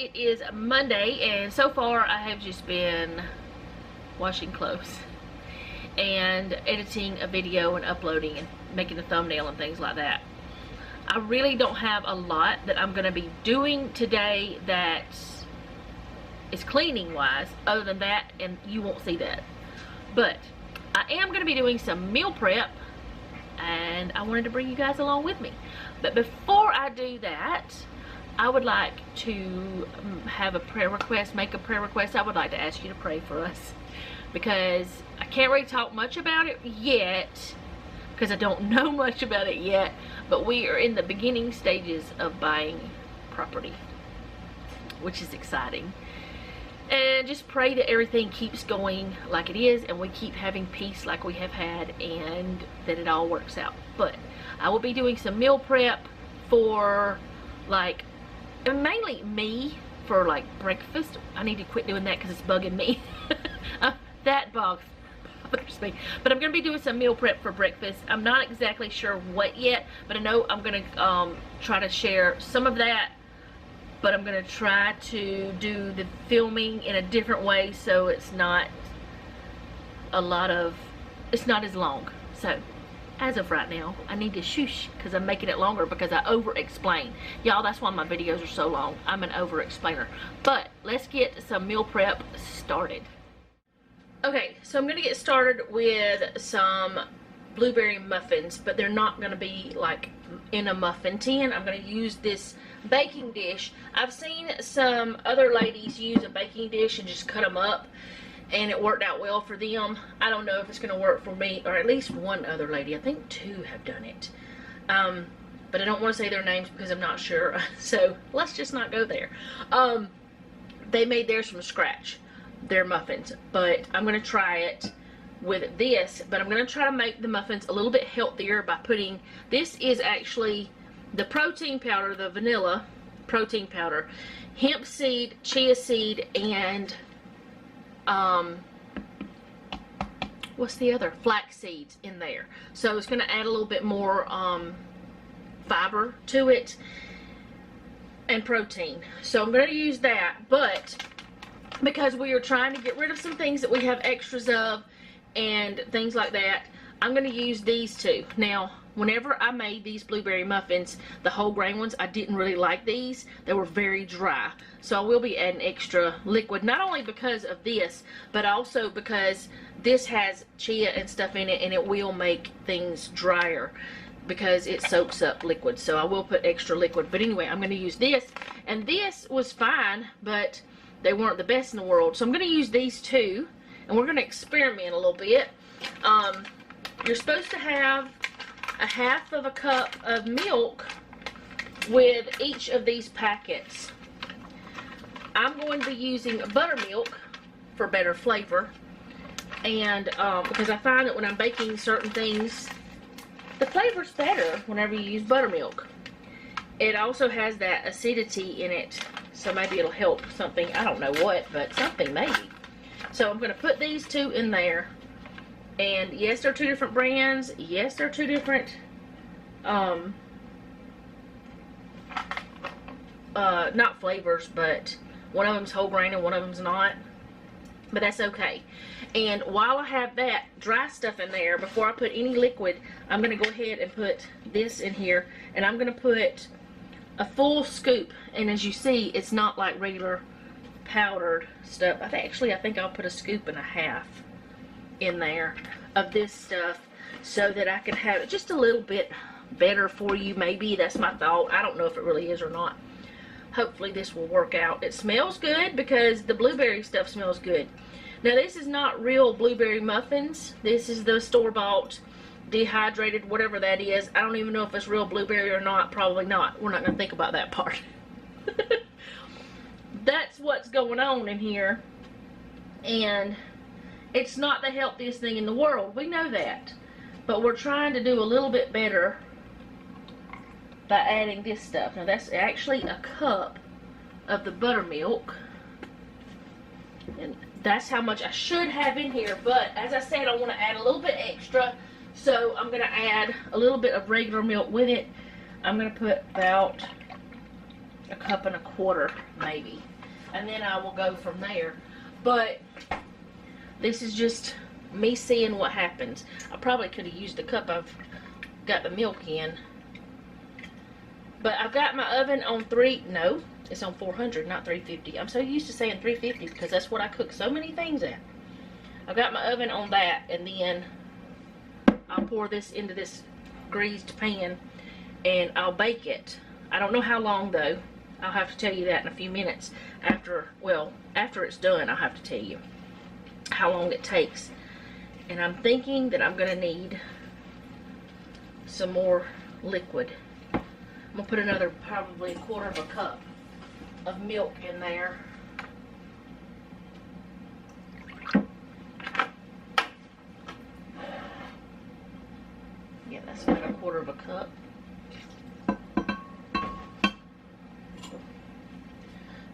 it is Monday, and so far I have just been washing clothes and editing a video and uploading and making a thumbnail and things like that. I really don't have a lot that I'm going to be doing today that is cleaning wise, other than that, and you won't see that. But I am going to be doing some meal prep, and I wanted to bring you guys along with me. But before I do that, I would like to have a prayer request, make a prayer request. I would like to ask you to pray for us, because I can't really talk much about it yet, because I don't know much about it yet, but we are in the beginning stages of buying property, which is exciting. And just pray that everything keeps going like it is, and we keep having peace like we have had, and that it all works out. But I will be doing some meal prep for, like, mainly me, for like breakfast. I need to quit doing that because it's bugging me. That bothers me. But I'm going to be doing some meal prep for breakfast. I'm not exactly sure what yet, but I know I'm going to try to share some of that. But I'm going to try to do the filming in a different way, so it's not it's not as long. So as of right now, I need to shush because I'm making it longer because I over-explain. Y'all, that's why my videos are so long. I'm an over-explainer. But let's get some meal prep started. Okay, so I'm going to get started with some blueberry muffins, but they're not going to be like in a muffin tin. I'm going to use this baking dish. I've seen some other ladies use a baking dish and just cut them up, and it worked out well for them. I don't know if it's going to work for me, or at least one other lady. I think 2 have done it. But I don't want to say their names because I'm not sure. So let's just not go there. They made theirs from scratch, their muffins. But I'm going to try it with this. But I'm going to try to make the muffins a little bit healthier by putting, this is actually the protein powder, the vanilla protein powder, hemp seed, chia seed, and what's the other? Flax seeds in there. So it's going to add a little bit more fiber to it and protein. So I'm going to use that, but because we are trying to get rid of some things that we have extras of and things like that, I'm going to use these 2. Now, whenever I made these blueberry muffins, the whole grain ones, I didn't really like these. They were very dry. So I will be adding extra liquid, not only because of this, but also because this has chia and stuff in it, and it will make things drier because it soaks up liquid. So I will put extra liquid. But anyway, I'm going to use this. And this was fine, but they weren't the best in the world. So I'm going to use these 2, and we're going to experiment a little bit. You're supposed to have a 1/2 cup of milk with each of these packets. I'm going to be using buttermilk for better flavor, and because I find that when I'm baking certain things, the flavor's better whenever you use buttermilk. It also has that acidity in it, so maybe it'll help something. I don't know what, but something maybe. So I'm going to put these 2 in there. And yes, they're 2 different brands. Yes, they're 2 different, not flavors, but one of them's whole grain and one of them's not. But that's okay. And while I have that dry stuff in there, before I put any liquid, I'm going to go ahead and put this in here. And I'm going to put a full scoop. And as you see, it's not like regular powdered stuff. I think I'll put a scoop and a half in there of this stuff, so that I can have it just a little bit better for you. Maybe that's my thought. I don't know if it really is or not. Hopefully this will work out. It smells good because the blueberry stuff smells good. Now, this is not real blueberry muffins. This is the store-bought, dehydrated, whatever that is. I don't even know if it's real blueberry or not. Probably not. We're not going to think about that part. That's what's going on in here. And it's not the healthiest thing in the world. We know that. But we're trying to do a little bit better by adding this stuff. Now, that's actually a cup of the buttermilk. And that's how much I should have in here. But as I said, I want to add a little bit extra. So I'm going to add a little bit of regular milk with it. I'm going to put about 1.25 cups maybe. and then I will go from there. But this is just me seeing what happens. I probably could have used the cup I've got the milk in. But I've got my oven on it's on 400, not 350. I'm so used to saying 350 because that's what I cook so many things at. I've got my oven on that, and then I'll pour this into this greased pan and I'll bake it. I don't know how long though. I'll have to tell you that in a few minutes. After it's done, I'll have to tell you how long it takes. And I'm thinking that I'm going to need some more liquid. I'm going to put another probably 1/4 of a cup of milk in there. Yeah, that's about 1/4 of a cup.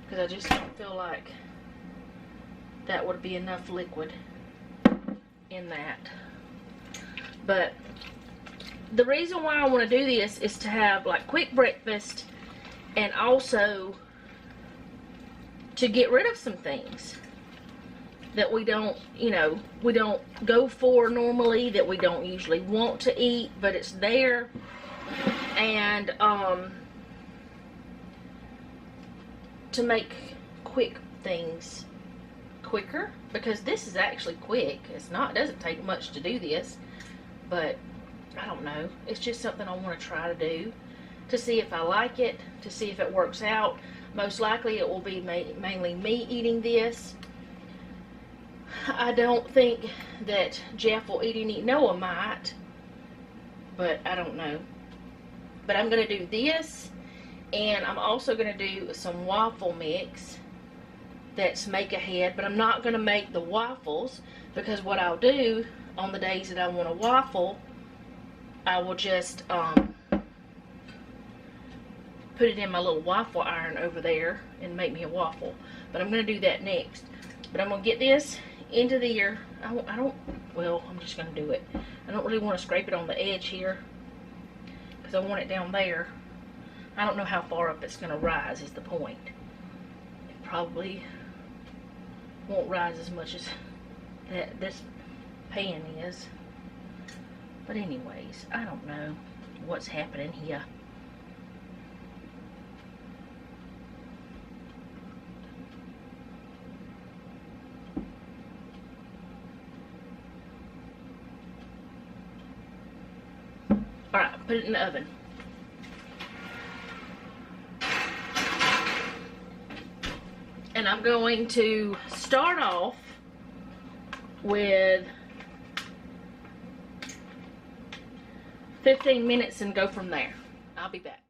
Because I just don't feel like that would be enough liquid in that. But the reason why I want to do this is to have like quick breakfast, and also to get rid of some things that we don't, we don't go for normally, that we don't usually want to eat, but it's there. And to make quick things quicker, because this is actually quick. It doesn't take much to do this, but I don't know, it's just something I want to try to do to see if I like it, to see if it works out. Most likely it will be mainly me eating this. I don't think that Jeff will eat any. Noah might, but I don't know. But I'm going to do this, and I'm also going to do some waffle mix that's make ahead, but I'm not going to make the waffles, because what I'll do on the days that I want a waffle, I will just put it in my little waffle iron over there and make me a waffle. But I'm going to do that next. But I'm going to get this into there. I'm just going to do it. I don't really want to scrape it on the edge here, because I want it down there. I don't know how far up it's going to rise is the point. It probably won't rise as much as this pan is. But anyways, I don't know what's happening here. Alright, put it in the oven. And I'm going to start off with 15 minutes and go from there. I'll be back.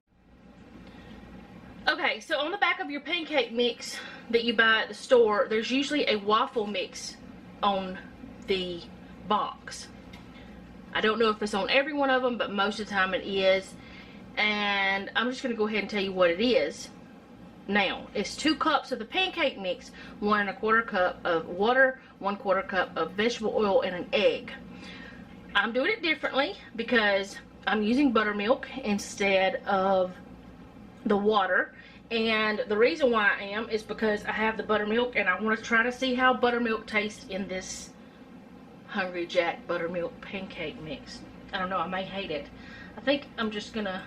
Okay, so on the back of your pancake mix that you buy at the store, there's usually a waffle mix on the box. I don't know if it's on every one of them, but most of the time it is. And I'm just going to go ahead and tell you what it is. Now, it's 2 cups of the pancake mix, 1 1/4 cup of water, 1/4 cup of vegetable oil, and an egg. I'm doing it differently because I'm using buttermilk instead of the water. And the reason why I am is because I have the buttermilk, and I want to try to see how buttermilk tastes in this Hungry Jack buttermilk pancake mix. I don't know, I may hate it. I think I'm just going to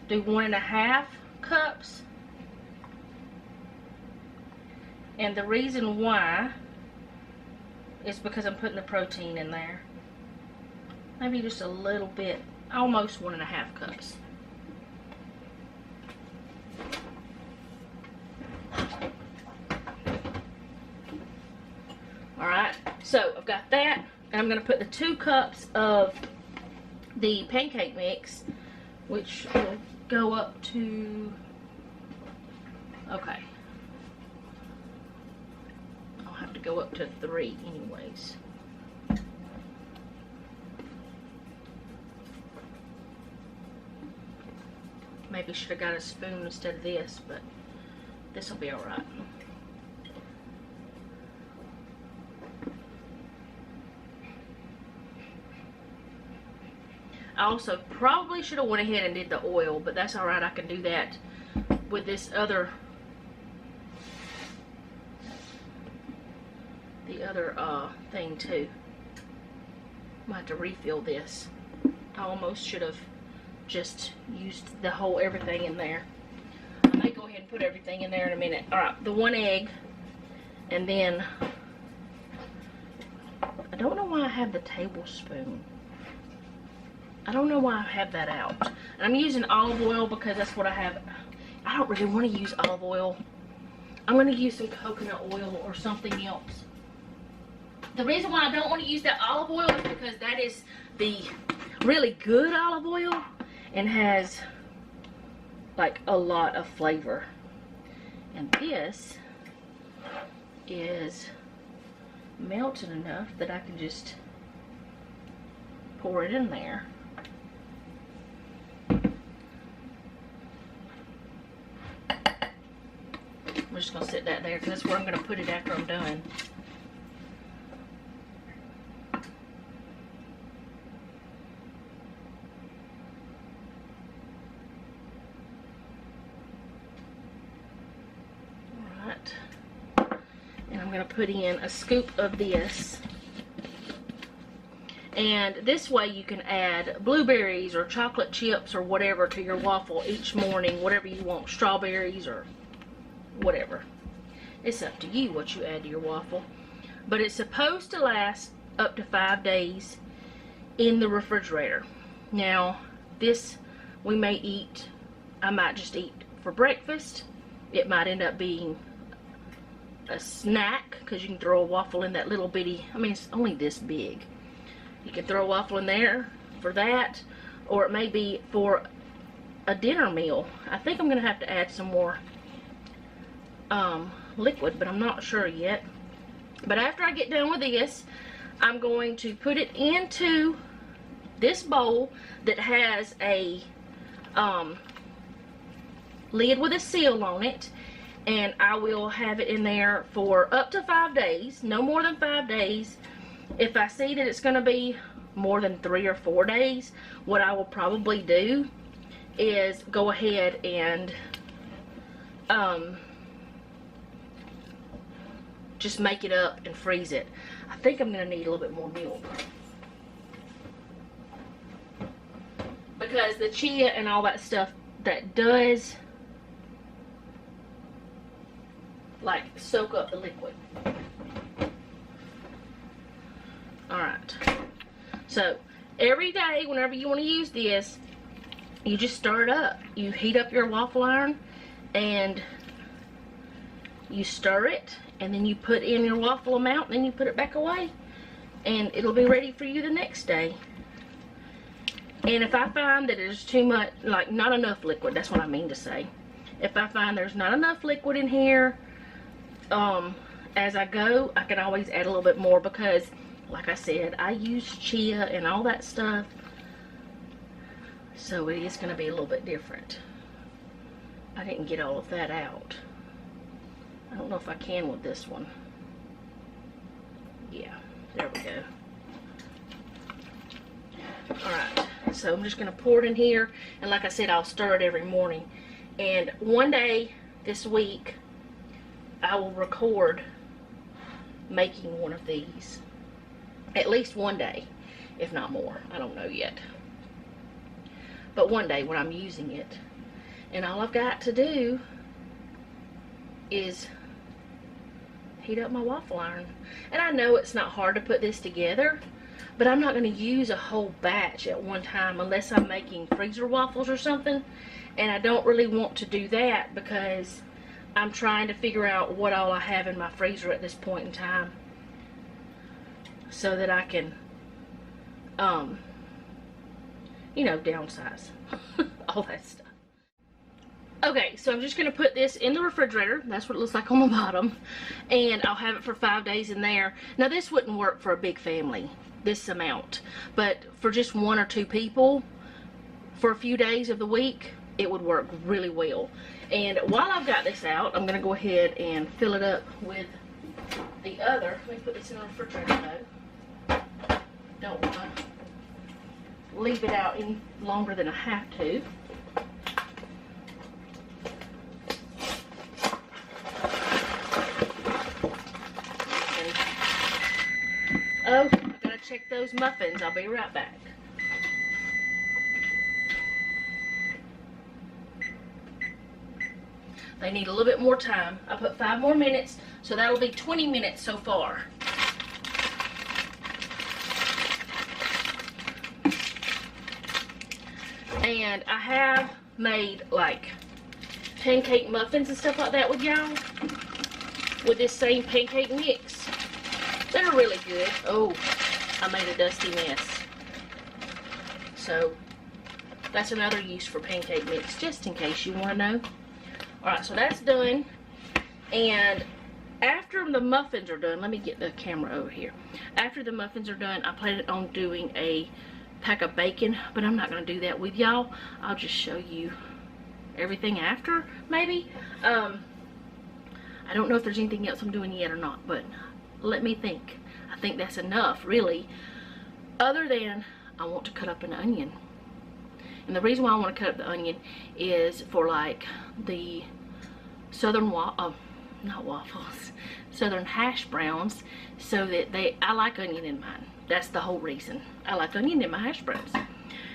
do 1 1/2 cups. And the reason why is because I'm putting the protein in there. Maybe just a little bit, almost 1 1/2 cups. Alright, so I've got that, and I'm going to put the 2 cups of the pancake mix, which will go up to, okay, I'll have to go up to 3 anyways. Maybe should have got a spoon instead of this, but this will be alright. I also probably should have went ahead and did the oil, but that's alright, I can do that with this other, thing too. I might have to refill this. I almost should have just used the whole everything in there. I may go ahead and put everything in there in a minute. Alright, the 1 egg, and then I don't know why I have the tablespoon. I don't know why I have that out. And I'm using olive oil because that's what I have. I don't really want to use olive oil. I'm going to use some coconut oil or something else. The reason why I don't want to use that olive oil is because that is the really good olive oil and has like a lot of flavor. And this is melted enough that I can just pour it in there. I'm just going to sit that there because that's where I'm going to put it after I'm done. Alright. And I'm going to put in a scoop of this. And this way you can add blueberries or chocolate chips or whatever to your waffle each morning, whatever you want, strawberries or whatever. It's up to you what you add to your waffle. But it's supposed to last up to 5 days in the refrigerator. Now, this we may eat, I might just eat for breakfast. It might end up being a snack because you can throw a waffle in that little bitty, I mean it's only this big. You can throw a waffle in there for that, or it may be for a dinner meal. I think I'm going to have to add some more liquid, but I'm not sure yet. But after I get done with this, I'm going to put it into this bowl that has a lid with a seal on it, and I will have it in there for up to 5 days, no more than 5 days. If I see that it's going to be more than 3 or 4 days, what I will probably do is go ahead and just make it up and freeze it. I think I'm going to need a little bit more milk, because the chia and all that stuff, that does like soak up the liquid. Alright, so every day whenever you want to use this, you just stir it up. You heat up your waffle iron and you stir it, and then you put in your waffle amount, and then you put it back away, and it'll be ready for you the next day. And if I find that there's too much, like not enough liquid, that's what I mean to say. If I find there's not enough liquid in here, as I go, I can always add a little bit more, because like I said, I use chia and all that stuff, so it is going to be a little bit different. I didn't get all of that out. I don't know if I can with this one. Yeah, there we go. Alright, so I'm just going to pour it in here, and like I said, I'll stir it every morning. And one day this week, I will record making one of these. At least one day, if not more. I don't know yet. But one day when I'm using it. And all I've got to do is heat up my waffle iron. And I know it's not hard to put this together, but I'm not going to use a whole batch at one time unless I'm making freezer waffles or something. And I don't really want to do that because I'm trying to figure out what all I have in my freezer at this point in time, so that I can, you know, downsize. All that stuff. Okay, so I'm just going to put this in the refrigerator. That's what it looks like on the bottom. And I'll have it for 5 days in there. Now, this wouldn't work for a big family, this amount. But for just 1 or 2 people, for a few days of the week, it would work really well. And while I've got this out, I'm going to go ahead and fill it up with the other. Let me put this in the refrigerator though. Don't want to leave it out any longer than I have to. check those muffins. I'll be right back. They need a little bit more time. I put 5 more minutes, so that'll be 20 minutes so far. And I have made like pancake muffins and stuff like that with y'all with this same pancake mix. They're really good. Oh, I made a dusty mess. So that's another use for pancake mix, just in case you want to know. Alright, so that's done. And after the muffins are done, let me get the camera over here. After the muffins are done, I plan on doing a pack of bacon, but I'm not going to do that with y'all. I'll just show you everything after, maybe. I don't know if there's anything else I'm doing yet or not, but let me think. I think that's enough, really. Other than I want to cut up an onion. And the reason why I want to cut up the onion is for like the southern not waffles, southern hash browns, so that I like onion in mine. That's the whole reason. I like onion in my hash browns.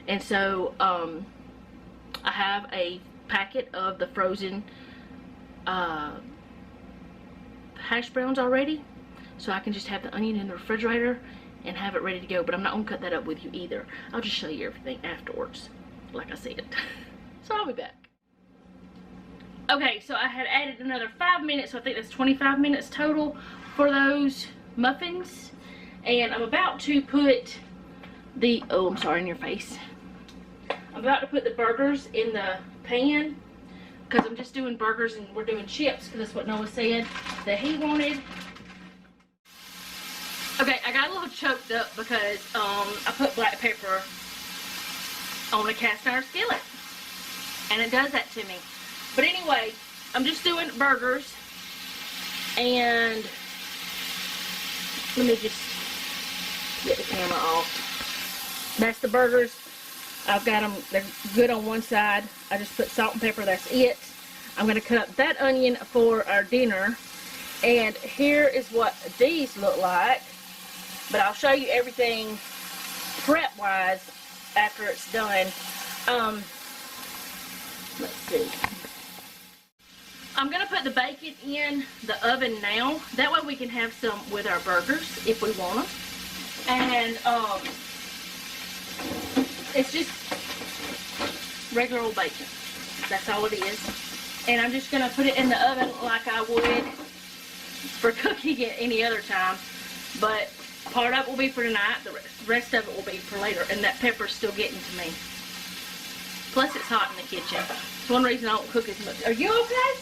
And so I have a packet of the frozen hash browns already, so I can just have the onion in the refrigerator and have it ready to go. But I'm not going to cut that up with you either. I'll just show you everything afterwards, like I said. So I'll be back. Okay, so I had added another 5 minutes, so I think that's 25 minutes total for those muffins. And I'm about to put the, oh, I'm sorry, in your face. I'm about to put the burgers in the pan, because I'm just doing burgers and we're doing chips, because that's what Noah said that he wanted. Okay, I got a little choked up because I put black pepper on a cast iron skillet, and it does that to me. But anyway, I'm just doing burgers, and let me just get the camera off. That's the burgers. I've got them, they're good on one side. I just put salt and pepper, that's it. I'm going to cut up that onion for our dinner. And here is what these look like. But I'll show you everything prep-wise after it's done. Let's see. I'm going to put the bacon in the oven now. That way we can have some with our burgers if we want them. And it's just regular old bacon. That's all it is. And I'm just going to put it in the oven like I would for cooking it any other time. But part of it will be for tonight. The rest of it will be for later. And that pepper's still getting to me. Plus it's hot in the kitchen. It's one reason I don't cook as much. Are you okay?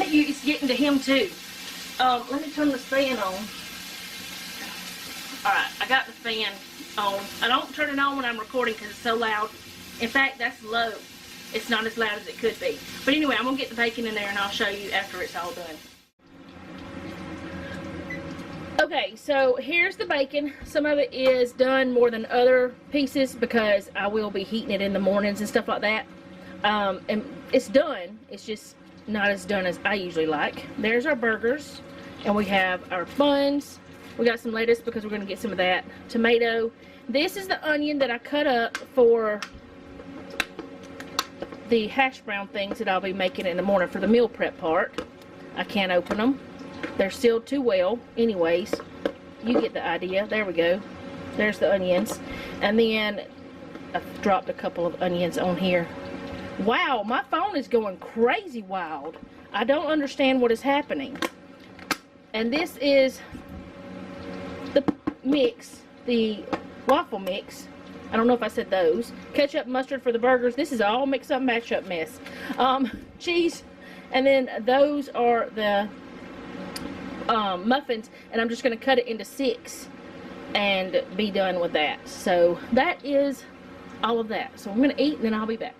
It's getting to him too. Let me turn this fan on. Alright, I got the fan on. I don't turn it on when I'm recording because it's so loud. In fact, that's low. It's not as loud as it could be. But anyway, I'm going to get the bacon in there and I'll show you after it's all done. Okay, so here's the bacon. Some of it is done more than other pieces because I will be heating it in the mornings and stuff like that. And it's done. It's just not as done as I usually like. There's our burgers. And we have our buns. We got some lettuce because we're going to get some of that. Tomato. This is the onion that I cut up for the hash brown things that I'll be making in the morning for the meal prep part. I can't open them. They're sealed too well. Anyways, you get the idea. There we go. There's the onions. And then I've dropped a couple of onions on here. Wow, my phone is going crazy wild. I don't understand what is happening. And this is the mix, the waffle mix. I don't know if I said those. Ketchup, mustard for the burgers. This is all mixed up, mashed up mess. Cheese. And then those are the muffins. And I'm just going to cut it into 6 and be done with that. So that is all of that. So I'm going to eat and then I'll be back.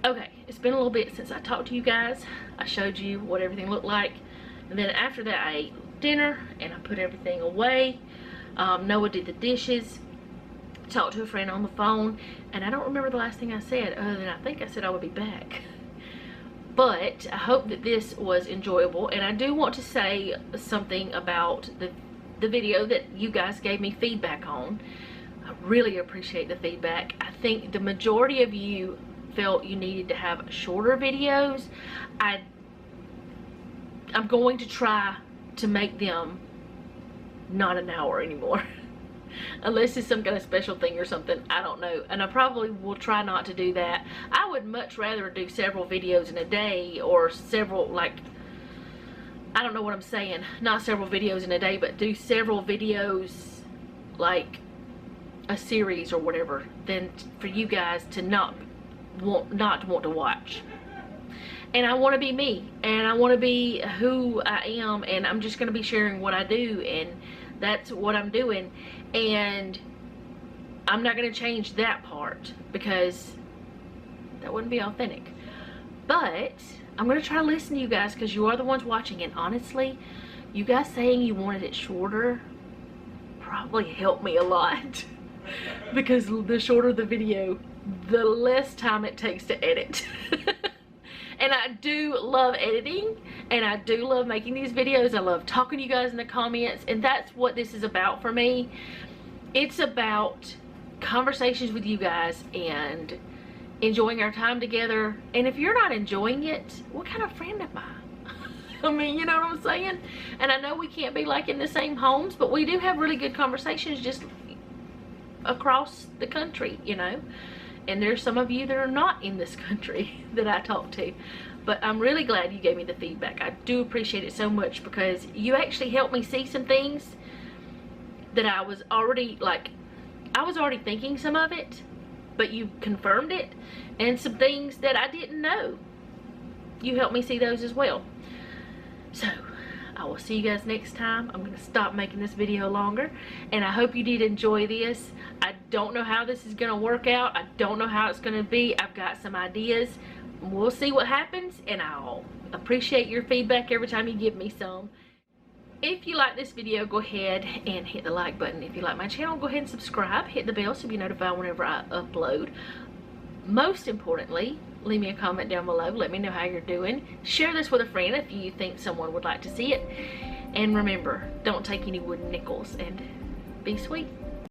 Okay, it's been a little bit since I talked to you guys. I showed you what everything looked like. And then after that I ate dinner and I put everything away. Noah did the dishes. Talked to a friend on the phone. And I don't remember the last thing I said other than I think I said I would be back. But I hope that this was enjoyable, and I do want to say something about the video that you guys gave me feedback on. I really appreciate the feedback. I think the majority of you felt you needed to have shorter videos. I'm going to try to make them not an hour anymore. Unless it's some kind of special thing or something, I don't know. And I probably will try not to do that. I would much rather do several videos in a day, or several, like, I don't know what I'm saying, not several videos in a day, but do several videos like a series or whatever, than for you guys to not want to watch. And I want to be me, and I want to be who I am, and I'm just going to be sharing what I do, and that's what I'm doing. And I'm not going to change that part, because that wouldn't be authentic. But I'm going to try to listen to you guys, because you are the ones watching, and honestly, you guys saying you wanted it shorter probably helped me a lot. Because the shorter the video, the less time it takes to edit. And I do love editing, and I do love making these videos. I love talking to you guys in the comments, and that's what this is about for me. It's about conversations with you guys and enjoying our time together. And if you're not enjoying it, what kind of friend am I? I mean, you know what I'm saying? And I know we can't be like in the same homes, but we do have really good conversations just across the country, you know. And there's some of you that are not in this country that I talk to. But I'm really glad you gave me the feedback. I do appreciate it so much, because you actually helped me see some things that I was already, like, I was already thinking some of it, but you confirmed it. And some things that I didn't know, you helped me see those as well. So I will see you guys next time. I'm going to stop making this video longer, and I hope you did enjoy this. I don't know how this is going to work out. I don't know how it's going to be. I've got some ideas. We'll see what happens, and I'll appreciate your feedback every time you give me some. If you like this video, go ahead and hit the like button. If you like my channel, go ahead and subscribe. Hit the bell so you'll be notified whenever I upload. Most importantly, leave me a comment down below. Let me know how you're doing. Share this with a friend if you think someone would like to see it. And remember, don't take any wooden nickels, and be sweet.